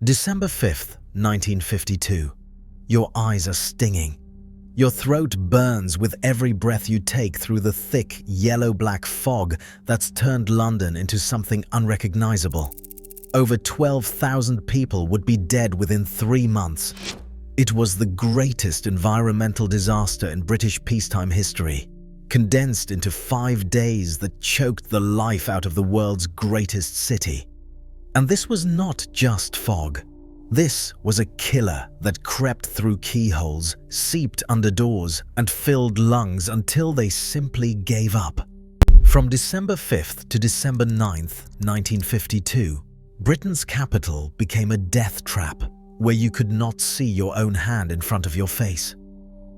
December 5th, 1952. Your eyes are stinging. Your throat burns with every breath you take through the thick, yellow-black fog that's turned London into something unrecognizable. Over 12,000 people would be dead within 3 months. It was the greatest environmental disaster in British peacetime history, condensed into 5 days that choked the life out of the world's greatest city. And this was not just fog. This was a killer that crept through keyholes, seeped under doors, and filled lungs until they simply gave up. From December 5th to December 9th, 1952, Britain's capital became a death trap where you could not see your own hand in front of your face.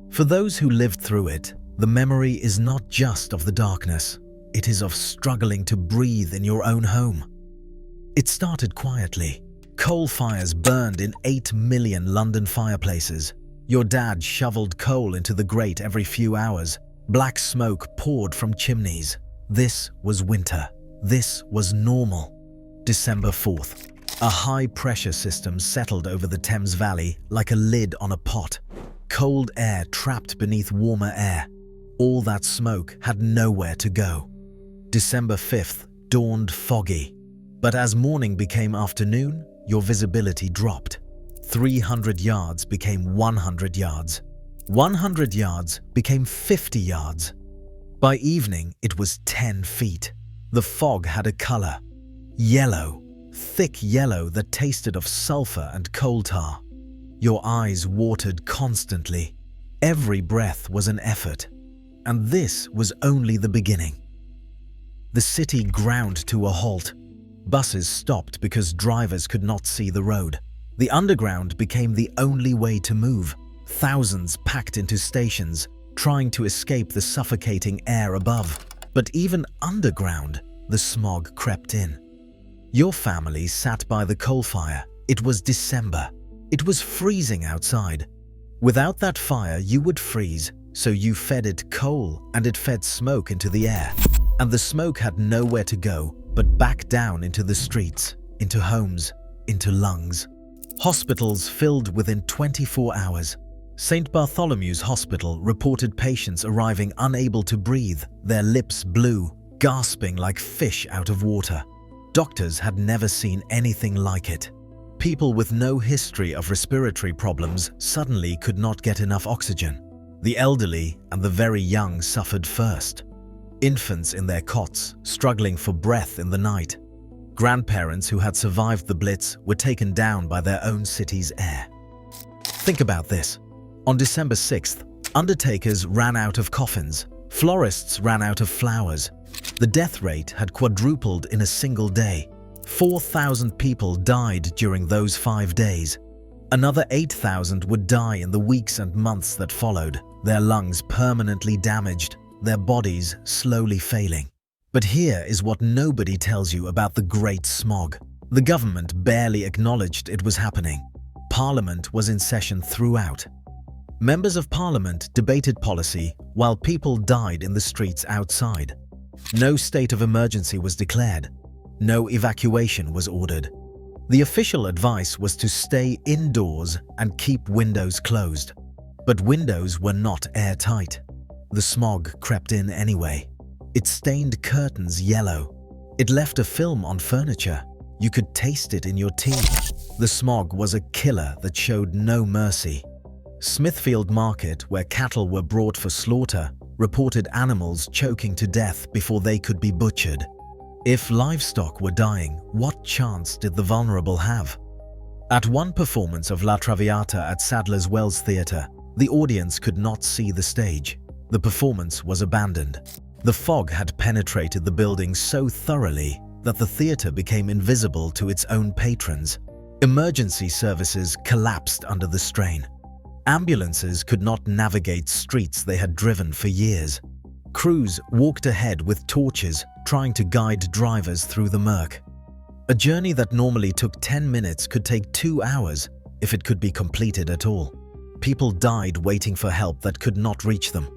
For those who lived through it, the memory is not just of the darkness, it is of struggling to breathe in your own home. It started quietly. Coal fires burned in 8 million London fireplaces. Your dad shoveled coal into the grate every few hours. Black smoke poured from chimneys. This was winter. This was normal. December 4th. A high-pressure system settled over the Thames Valley like a lid on a pot. Cold air trapped beneath warmer air. All that smoke had nowhere to go. December 5th dawned foggy. But as morning became afternoon, your visibility dropped. 300 yards became 100 yards. 100 yards became 50 yards. By evening, it was 10 feet. The fog had a color. Yellow. Thick yellow that tasted of sulfur and coal tar. Your eyes watered constantly. Every breath was an effort. And this was only the beginning. The city ground to a halt. Buses stopped because drivers could not see the road. The underground became the only way to move. Thousands packed into stations, trying to escape the suffocating air above. But even underground, the smog crept in. Your family sat by the coal fire. It was December. It was freezing outside. Without that fire, you would freeze, so you fed it coal and it fed smoke into the air. And the smoke had nowhere to go but back down into the streets, into homes, into lungs. Hospitals filled within 24 hours. St. Bartholomew's Hospital reported patients arriving unable to breathe, their lips blue, gasping like fish out of water. Doctors had never seen anything like it. People with no history of respiratory problems suddenly could not get enough oxygen. The elderly and the very young suffered first. Infants in their cots, struggling for breath in the night. Grandparents who had survived the Blitz were taken down by their own city's air. Think about this. On December 6th, undertakers ran out of coffins. Florists ran out of flowers. The death rate had quadrupled in a single day. 4,000 people died during those 5 days. Another 8,000 would die in the weeks and months that followed, their lungs permanently damaged, their bodies slowly failing. But here is what nobody tells you about the Great Smog. The government barely acknowledged it was happening. Parliament was in session throughout. Members of Parliament debated policy while people died in the streets outside. No state of emergency was declared. No evacuation was ordered. The official advice was to stay indoors and keep windows closed. But windows were not airtight. The smog crept in anyway. It stained curtains yellow. It left a film on furniture. You could taste it in your tea. The smog was a killer that showed no mercy. Smithfield Market, where cattle were brought for slaughter, reported animals choking to death before they could be butchered. If livestock were dying, what chance did the vulnerable have? At one performance of La Traviata at Sadler's Wells Theatre, the audience could not see the stage. The performance was abandoned. The fog had penetrated the building so thoroughly that the theatre became invisible to its own patrons. Emergency services collapsed under the strain. Ambulances could not navigate streets they had driven for years. Crews walked ahead with torches, trying to guide drivers through the murk. A journey that normally took 10 minutes could take 2 hours if it could be completed at all. People died waiting for help that could not reach them.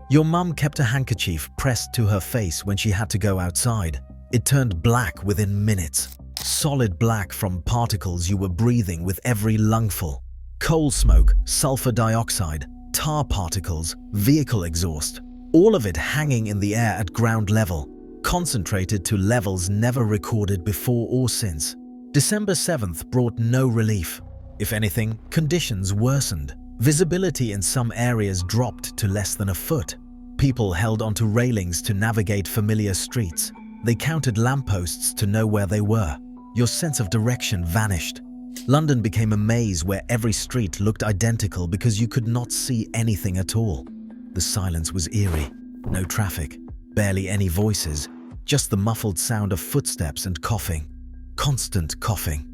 Your mum kept a handkerchief pressed to her face when she had to go outside. It turned black within minutes. solid black from particles you were breathing with every lungful. Coal smoke, sulfur dioxide, tar particles, vehicle exhaust, all of it hanging in the air at ground level, concentrated to levels never recorded before or since. December 7th brought no relief. If anything, conditions worsened. Visibility in some areas dropped to less than a foot. People held onto railings to navigate familiar streets. They counted lampposts to know where they were. Your sense of direction vanished. London became a maze where every street looked identical because you could not see anything at all. The silence was eerie. No traffic, barely any voices, just the muffled sound of footsteps and coughing. Constant coughing.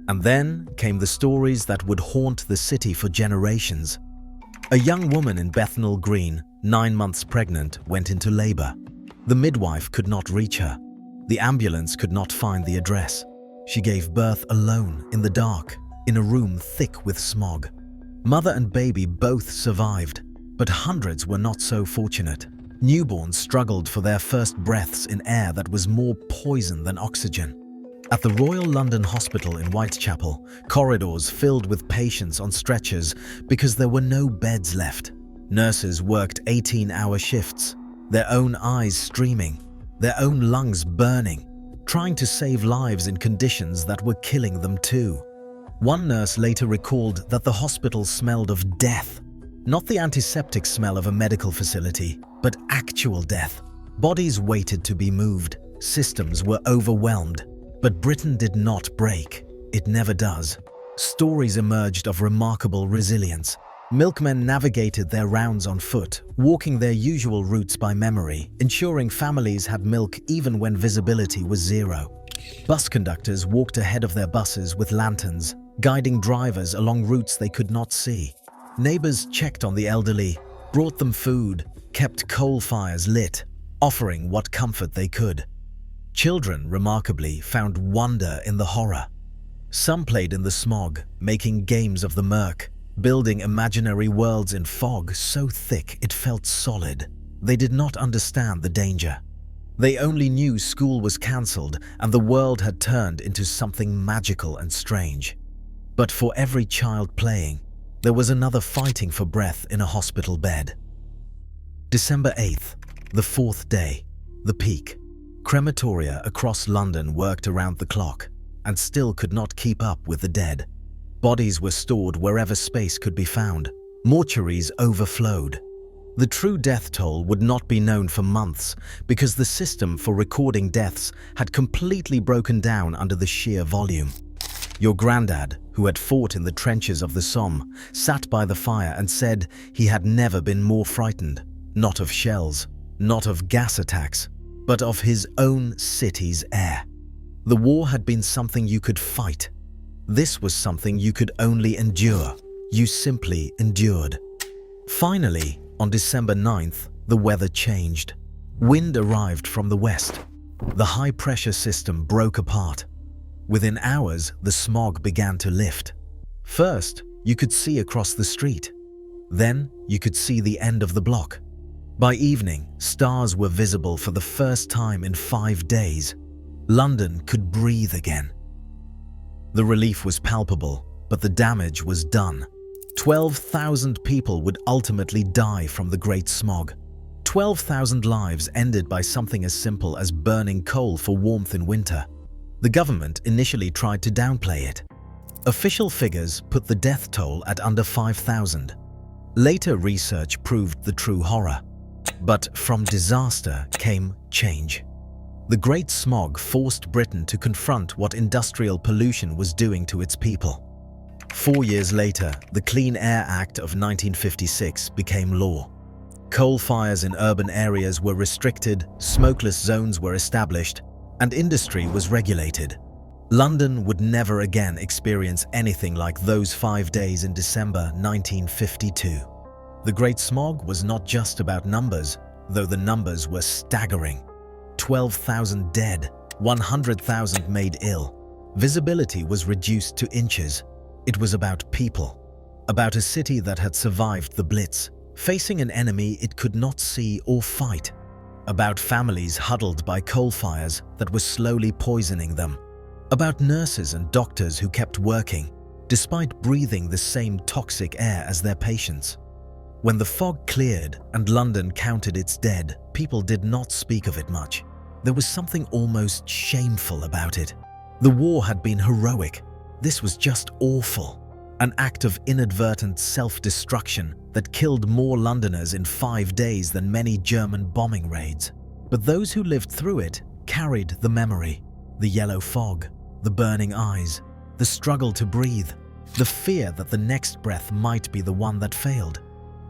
And then came the stories that would haunt the city for generations. A young woman in Bethnal Green, 9 months pregnant, went into labor. The midwife could not reach her. The ambulance could not find the address. She gave birth alone, in the dark, in a room thick with smog. Mother and baby both survived, but hundreds were not so fortunate. Newborns struggled for their first breaths in air that was more poison than oxygen. At the Royal London Hospital in Whitechapel, corridors filled with patients on stretchers because there were no beds left. Nurses worked 18-hour shifts, their own eyes streaming, their own lungs burning, trying to save lives in conditions that were killing them too. One nurse later recalled that the hospital smelled of death, not the antiseptic smell of a medical facility, but actual death. Bodies waited to be moved, systems were overwhelmed. But Britain did not break. It never does. Stories emerged of remarkable resilience. Milkmen navigated their rounds on foot, walking their usual routes by memory, ensuring families had milk even when visibility was zero. Bus conductors walked ahead of their buses with lanterns, guiding drivers along routes they could not see. Neighbors checked on the elderly, brought them food, kept coal fires lit, offering what comfort they could. Children, remarkably, found wonder in the horror. Some played in the smog, making games of the murk, building imaginary worlds in fog so thick it felt solid. They did not understand the danger. They only knew school was cancelled and the world had turned into something magical and strange. But for every child playing, there was another fighting for breath in a hospital bed. December 8th, the fourth day, the peak. Crematoria across London worked around the clock and still could not keep up with the dead. Bodies were stored wherever space could be found. Mortuaries overflowed. The true death toll would not be known for months because the system for recording deaths had completely broken down under the sheer volume. Your granddad, who had fought in the trenches of the Somme, sat by the fire and said he had never been more frightened, not of shells, not of gas attacks, but of his own city's air. The war had been something you could fight. This was something you could only endure. You simply endured. Finally, on December 9th, the weather changed. Wind arrived from the west. The high-pressure system broke apart. Within hours, the smog began to lift. First, you could see across the street. Then, you could see the end of the block. By evening, stars were visible for the first time in 5 days. London could breathe again. The relief was palpable, but the damage was done. 12,000 people would ultimately die from the Great Smog. 12,000 lives ended by something as simple as burning coal for warmth in winter. The government initially tried to downplay it. Official figures put the death toll at under 5,000. Later research proved the true horror. But from disaster came change. The Great Smog forced Britain to confront what industrial pollution was doing to its people. 4 years later, the Clean Air Act of 1956 became law. Coal fires in urban areas were restricted, smokeless zones were established, and industry was regulated. London would never again experience anything like those 5 days in December 1952. The Great Smog was not just about numbers, though the numbers were staggering. 12,000 dead, 100,000 made ill. Visibility was reduced to inches. It was about people, about a city that had survived the Blitz, facing an enemy it could not see or fight, about families huddled by coal fires that were slowly poisoning them. About nurses and doctors who kept working, despite breathing the same toxic air as their patients. When the fog cleared and London counted its dead, people did not speak of it much. There was something almost shameful about it. The war had been heroic. This was just awful. An act of inadvertent self-destruction that killed more Londoners in 5 days than many German bombing raids. But those who lived through it carried the memory, the yellow fog, the burning eyes, the struggle to breathe, the fear that the next breath might be the one that failed.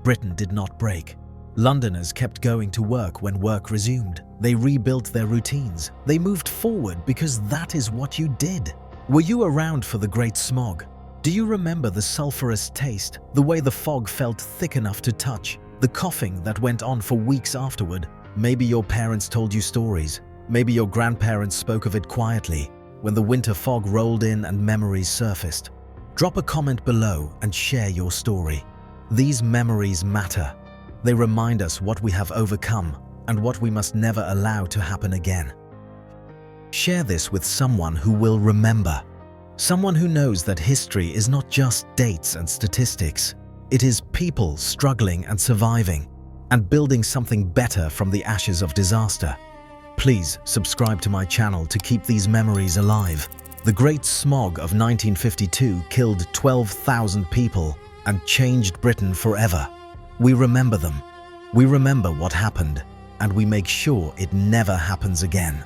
Britain did not break. Londoners kept going to work when work resumed. They rebuilt their routines. They moved forward because that is what you did. Were you around for the Great Smog? Do you remember the sulphurous taste, the way the fog felt thick enough to touch, the coughing that went on for weeks afterward? Maybe your parents told you stories. Maybe your grandparents spoke of it quietly when the winter fog rolled in and memories surfaced. Drop a comment below and share your story. These memories matter. They remind us what we have overcome and what we must never allow to happen again. Share this with someone who will remember. Someone who knows that history is not just dates and statistics. It is people struggling and surviving and building something better from the ashes of disaster. Please subscribe to my channel to keep these memories alive. The Great Smog of 1952 killed 12,000 people and changed Britain forever. We remember them. We remember what happened, and we make sure it never happens again.